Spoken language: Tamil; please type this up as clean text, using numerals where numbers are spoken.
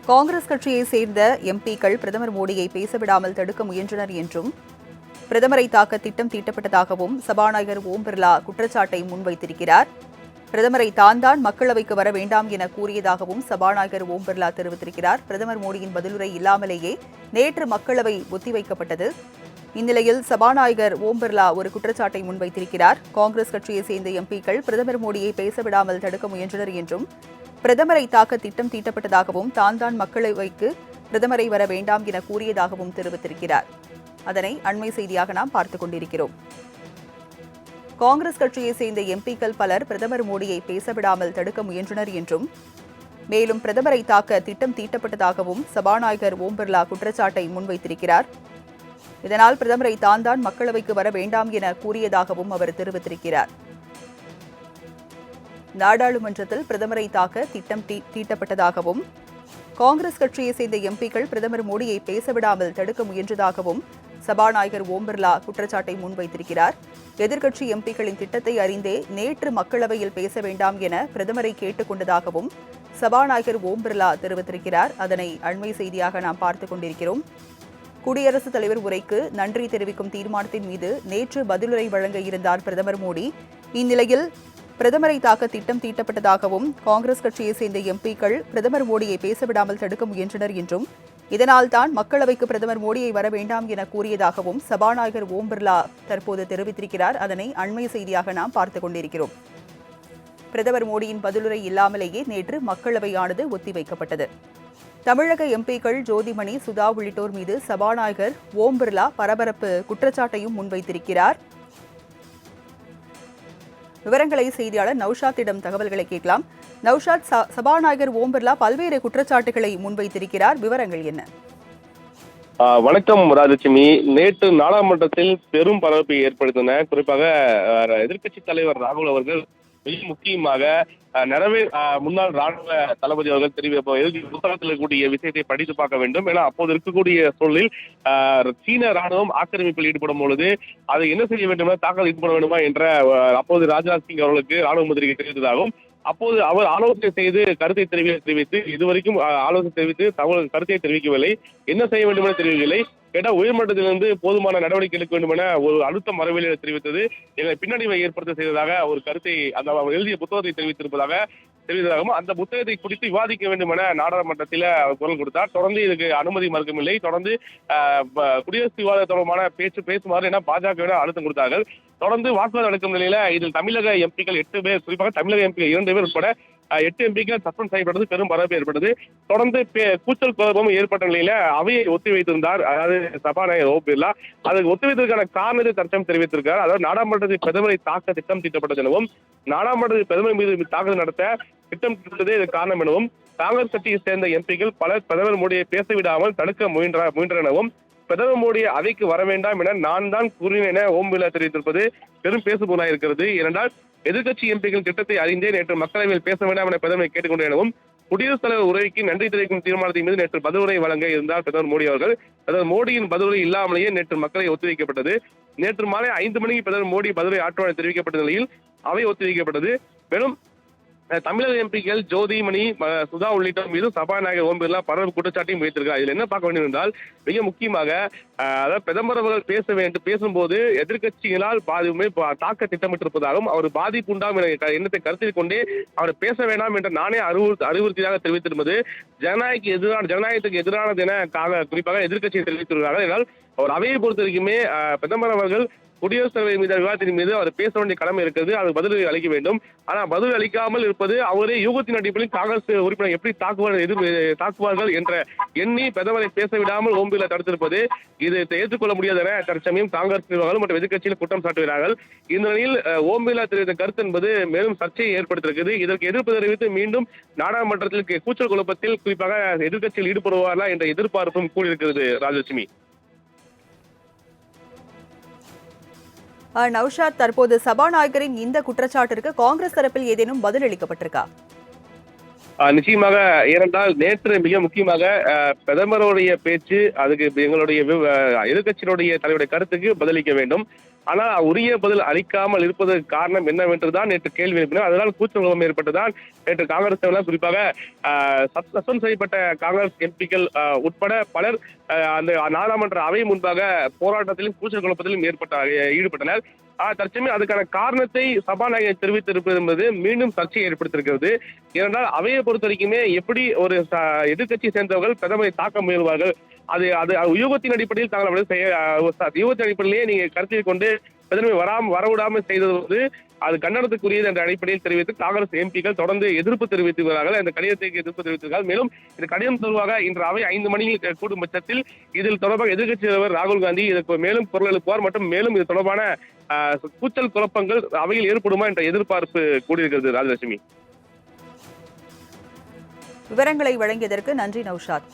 காங்கிரஸ் கட்சியை சேர்ந்த எம்பிக்கள் பிரதமர் மோடியை பேசவிடாமல் தடுக்க முயன்றனர் என்றும் பிரதமரை தாக்க திட்டம் தீட்டப்பட்டதாகவும் சபாநாயகர் ஓம் பிர்லா குற்றச்சாட்டை முன்வைத்திருக்கிறார். பிரதமரை தான் மக்களவைக்கு வர வேண்டாம் என கூறியதாகவும் சபாநாயகர் ஓம் பிர்லா தெரிவித்திருக்கிறார். பிரதமர் மோடியின் பதிலுரை இல்லாமலேயே நேற்று மக்களவை ஒத்திவைக்கப்பட்டது. இந்நிலையில் சபாநாயகர் ஓம் பிர்லா ஒரு குற்றச்சாட்டை முன்வைத்திருக்கிறார். காங்கிரஸ் கட்சியை சேர்ந்த எம்பிக்கள் பிரதமர் மோடியை பேசவிடாமல் தடுக்க முயன்றனர் என்றும் பிரதமரை தாக்க திட்டம் தீட்டப்பட்டதாகவும் தான் மக்களவைக்கு பிரதமரை வர வேண்டாம் என கூறியதாகவும் தெரிவித்திருக்கிறார். அதனை அண்மை செய்தியாக நாம் பார்த்துக் கொண்டிருக்கிறோம். காங்கிரஸ் கட்சியை சேர்ந்த எம்பிக்கள் பலர் பிரதமர் மோடியை பேசவிடாமல் தடுக்க முயன்றனர் என்றும் மேலும் பிரதமரை தாக்க திட்டம் தீட்டப்பட்டதாகவும் சபாநாயகர் ஓம் பிர்லா குற்றச்சாட்டை முன்வைத்திருக்கிறார். இதனால் பிரதமரை தான் மக்களவைக்கு வர வேண்டாம் என கூறியதாகவும் அவர் தெரிவித்திருக்கிறார். நாடாளுமன்றத்தில் பிரதமரை தாக்க திட்டம் தீட்டப்பட்டதாகவும் காங்கிரஸ் கட்சியை சேர்ந்த எம்பிக்கள் பிரதமர் மோடியை பேசவிடாமல் தடுக்க முயன்றதாகவும் சபாநாயகர் ஓம் பிர்லா குற்றச்சாட்டை முன்வைத்திருக்கிறார். எதிர்க்கட்சி எம்பிக்களின் திட்டத்தை அறிந்தே நேற்று மக்களவையில் பேச வேண்டாம் என பிரதமரை கேட்டுக் கொண்டதாகவும் சபாநாயகர் ஓம் பிர்லா தெரிவித்திருக்கிறார். அதனை அண்மை செய்தியாக நாம் பார்த்துக் கொண்டிருக்கிறோம். குடியரசுத் தலைவர் உரைக்கு நன்றி தெரிவிக்கும் தீர்மானத்தின் மீது நேற்று பதிலுரை வழங்க இருந்தார் பிரதமர் மோடி. இந்நிலையில் பிரதமரை தாக்க திட்டம் தீட்டப்பட்டதாகவும் காங்கிரஸ் கட்சியை சேர்ந்த எம்பிக்கள் பிரதமர் மோடியை பேசவிடாமல் தடுக்க முயன்றனர் என்றும் இதனால்தான் மக்களவைக்கு பிரதமர் மோடியை வர வேண்டாம் என கூறியதாகவும் சபாநாயகர் ஓம் பிர்லா தற்போது தெரிவித்திருக்கிறார். அதனை அண்மை செய்தியாக நாம் பார்த்துக் கொண்டிருக்கிறோம். பிரதமர் மோடியின் பதிலுரை இல்லாமலேயே நேற்று மக்களவையானது ஒத்திவைக்கப்பட்டது. தமிழக எம்பிக்கள் ஜோதிமணி, சுதா உள்ளிட்டோர் மீது சபாநாயகர் ஓம் பிர்லா பரபரப்பு குற்றச்சாட்டையும் முன்வைத்திருக்கிறார். விவரங்களை செய்தியாளர் நௌஷாத்திடம் தகவல்களை கேட்கலாம். நௌஷாத், சபாநாயகர் ஓம் பிர்லா பல்வேறு குற்றச்சாட்டுகளை முன்வைத்திருக்கிறார். விவரங்கள் என்ன? வணக்கம் ராஜலட்சுமி. நேற்று நாடாளுமன்றத்தில் பெரும் பரபரப்பை ஏற்படுத்தின குறிப்பாக எதிர்க்கட்சி தலைவர் ராகுல் அவர்கள் மிக முக்கியமாக முன்னாள் ராணுவ தளபதி அவர்கள் புத்தகத்தில் இருக்கக்கூடிய விஷயத்தை படித்து பார்க்க வேண்டும். ஏன்னா அப்போது இருக்கக்கூடிய சூழலில் சீன ராணுவம் ஆக்கிரமிப்பில் ஈடுபடும் பொழுது அதை என்ன செய்ய வேண்டும், தாக்கல் ஈடுபட வேண்டுமா என்ற அப்போது ராஜ்நாத் சிங் அவர்களுக்கு ராணுவ மந்திரிக்கு தெரிவித்ததாகவும் அப்போது அவர் ஆலோசனை செய்து கருத்தை தெரிவித்து இதுவரைக்கும் ஆலோசனை தெரிவித்து கருத்தை தெரிவிக்கவில்லை, என்ன செய்ய வேண்டும் என தெரிவிக்கவில்லை. கேட்டால் உயர்மட்டத்திலிருந்து போதுமான நடவடிக்கை எடுக்க வேண்டும் என ஒரு அழுத்தம் வரவில்லை தெரிவித்தது எங்களை பின்னடைவை ஏற்படுத்த செய்ததாக ஒரு கருத்தை அந்த எழுதிய புத்தகத்தை தெரிவித்ததாகவும் அந்த புத்தகத்தை குறித்து விவாதிக்க வேண்டும் என நாடாளுமன்றத்தில் குரல் கொடுத்தார். தொடர்ந்து இதுக்கு அனுமதி மறுக்கவில்லை. தொடர்ந்து குடியரசு விவாத தொடர்பான பேசுமாறு என பாஜக அழுத்தம் கொடுத்தார்கள். தொடர்ந்து வாக்குவாதம் நடக்கும் நிலையில இதில் தமிழக எம்பிக்கள் 8 பேர், குறிப்பாக தமிழக எம்பிக்கள் 2 பேர் உட்பட 8 எம்பிக்கள் சஸ்பெண்ட் செய்யப்பட்டது பெரும் பரபரப்பு ஏற்பட்டது. தொடர்ந்து கூச்சல் குழப்பம் ஏற்பட்ட நிலையில அவையை ஒத்திவைத்திருந்தார், அதாவது சபாநாயகர் ஓம் பிர்லா. அதுக்கு ஒத்திவைத்ததற்கான காரணத்தை தற்சமயம் தெரிவித்திருக்கிறார். அதாவது நாடாளுமன்றத்தில் பிரதமரை தாக்க திட்டம் தீட்டப்பட்டது எனவும் நாடாளுமன்றத்தில் பிரதமர் மீது தாக்குதல் நடத்த திட்டம் தீட்டதே இது காரணம் எனவும் காங்கிரஸ் கட்சியை சேர்ந்த எம்பிக்கள் பலர் பிரதமர் மோடியை பேசவிடாமல் தடுக்க முயன்றனர் எனவும் பிரதமர் மோடி அவைக்கு வர வேண்டாம் என நான் தான் கூறினேன் என ஓம் பிர்லா தெரிவித்திருப்பது பெரும் பேசுபொருளாக இருக்கிறது. ஏனென்றால் எதிர்க்கட்சி எம்பிக்கள் திட்டத்தை அறிந்தே நேற்று மக்களவையில் பேச வேண்டாம் என பிரதமரை கேட்டுக்கொண்டேன் எனவும் குடியரசுத் தலைவர் உரைக்கு நன்றி தெரிவிக்கும் தீர்மானத்தின் மீது நேற்று பதிலுரை வழங்க இருந்தார் பிரதமர் மோடி அவர்கள். பிரதமர் மோடியின் பதிலுரை இல்லாமலேயே நேற்று மக்களவை ஒத்திவைக்கப்பட்டது. நேற்று மாலை 5 மணிக்கு பிரதமர் மோடி பதிலுரை ஆற்றுவான தெரிவிக்கப்பட்ட நிலையில் அவை ஒத்திவைக்கப்பட்டது. மேலும் தமிழக எம்பிக்கள் ஜோதிமணி, சுதா உள்ளிட்டோர் மீது சபாநாயகர் ஓம் பிர்லா பரவல் குற்றச்சாட்டையும் வைத்திருக்கிறார். இதில் என்ன பார்க்க வேண்டும் என்றால் மிக முக்கியமாக அதாவது பிரதமர் அவர்கள் பேசும்போது எதிர்க்கட்சிகளால் தாக்க திட்டமிட்டிருப்பதாகவும் அவர் பாதிப்பு உண்டாம் என்ற எண்ணத்தை கருத்தில் கொண்டே அவர் பேச வேண்டாம் என்ற நானே அறிவுறுத்தியாக தெரிவித்திருப்பது ஜனநாயகத்துக்கு எதிரானது என குறிப்பாக எதிர்க்கட்சியை தெரிவித்திருக்கிறார்கள். என்றால் அவர் அவையை பொறுத்த வரைக்குமே பிரதமர் அவர்கள் குடியரசுத் தலைவர் மீது விவாதத்தின் மீது அவர் பேச வேண்டிய கடமை இருக்கிறது, அது பதில் அளிக்க வேண்டும். ஆனால் பதில் அளிக்காமல் இருப்பது அவரே யூகத்தின் அடிப்படையில் காங்கிரஸ் உறுப்பினர் எப்படி தாக்குவார்கள் என்ற எண்ணி பிரதமரை பேச விடாமல் ஓம் பிர்லா தடுத்திருப்பது இது ஏற்றுக்கொள்ள முடியாது என தற்சமயம் காங்கிரஸ் நிர்வாகிகள் மற்றும் எதிர்க்கட்சியில் குற்றம் சாட்டுகிறார்கள். இந்த நிலையில் ஓம் பிர்லா தெரிவித்த கருத்து என்பது மேலும் சர்ச்சையை ஏற்படுத்தியிருக்கிறது. இதற்கு எதிர்ப்பு தெரிவித்து மீண்டும் நாடாளுமன்றத்தில் கூச்சல் குழப்பத்தில் குறிப்பாக எதிர்க்கட்சியில் ஈடுபடுவார்களா என்ற எதிர்பார்ப்பும் கூடியிருக்கிறது. ராஜலட்சுமி. நௌஷாத், தற்போது சபாநாயகரின் இந்த குற்றச்சாட்டிற்கு காங்கிரஸ் தரப்பில் ஏதேனும் பதில் அளிக்கப்பட்டிருக்கா? நிச்சயமாக. ஏனென்றால் நேற்று மிக முக்கியமாக பிரதமருடைய பேச்சு, அதுக்கு எங்களுடைய எதிர்க்கட்சியினுடைய தலைவருடைய கருத்துக்கு பதிலளிக்க வேண்டும். ஆனால் உரிய பதில் அளிக்காமல் இருப்பதற்கு காரணம் என்னவென்றுதான் நேற்று கேள்வி எழுப்பினார். அதனால் கூச்சல் ஏற்பட்டுதான் நேற்று காங்கிரஸ் தலைவர், குறிப்பாக சஸ்பெண்ட் செய்யப்பட்ட காங்கிரஸ் எம்பிக்கள் உட்பட பலர் அந்த நாடாளுமன்ற அவை முன்பாக போராட்டத்திலும் கூச்சல் குழப்பத்திலும் ஈடுபட்டனர். தற்சமயம் அதுக்கான காரணத்தை சபாநாயகர் தெரிவித்திருப்பது என்பது மீண்டும் சர்ச்சையை ஏற்படுத்தியிருக்கிறது. ஏனென்றால் அவையை பொறுத்த வரைக்குமே எப்படி ஒரு எதிர்கட்சியை சேர்ந்தவர்கள் பிரதமரை தாக்க முயல்வார்கள், அது அது யூகத்தின் அடிப்படையில் தாங்கள் யூகத்தின் அடிப்படையிலேயே நீங்க கருத்தில் கொண்டு பிரதமரை வரவிடாமல் செய்தது அது கண்டனத்துக்குரியது என்ற அடிப்படையில் தெரிவித்து காங்கிரஸ் எம்பிக்கள் தொடர்ந்து எதிர்ப்பு தெரிவித்துள்ளார்கள். இந்த கடிதத்துக்கு எதிர்ப்பு தெரிவித்திருக்கிறார்கள். மேலும் இந்த கடிதம் தொடர்பாக இன்று அவை 5 மணியில் கூடும் பட்சத்தில் இதில் தொடர்பாக எதிர்க்கட்சி தலைவர் ராகுல் காந்தி இதற்கு மேலும் குரல் எழுப்புவார் மற்றும் மேலும் இது தொடர்பான கூச்சல் குழப்பங்கள் அவையில் ஏற்படுமா என்ற எதிர்பார்ப்பு கூடியிருக்கிறது. ராஜலட்சுமி, விவரங்களை வழங்கியதற்கு நன்றி நௌஷாத்.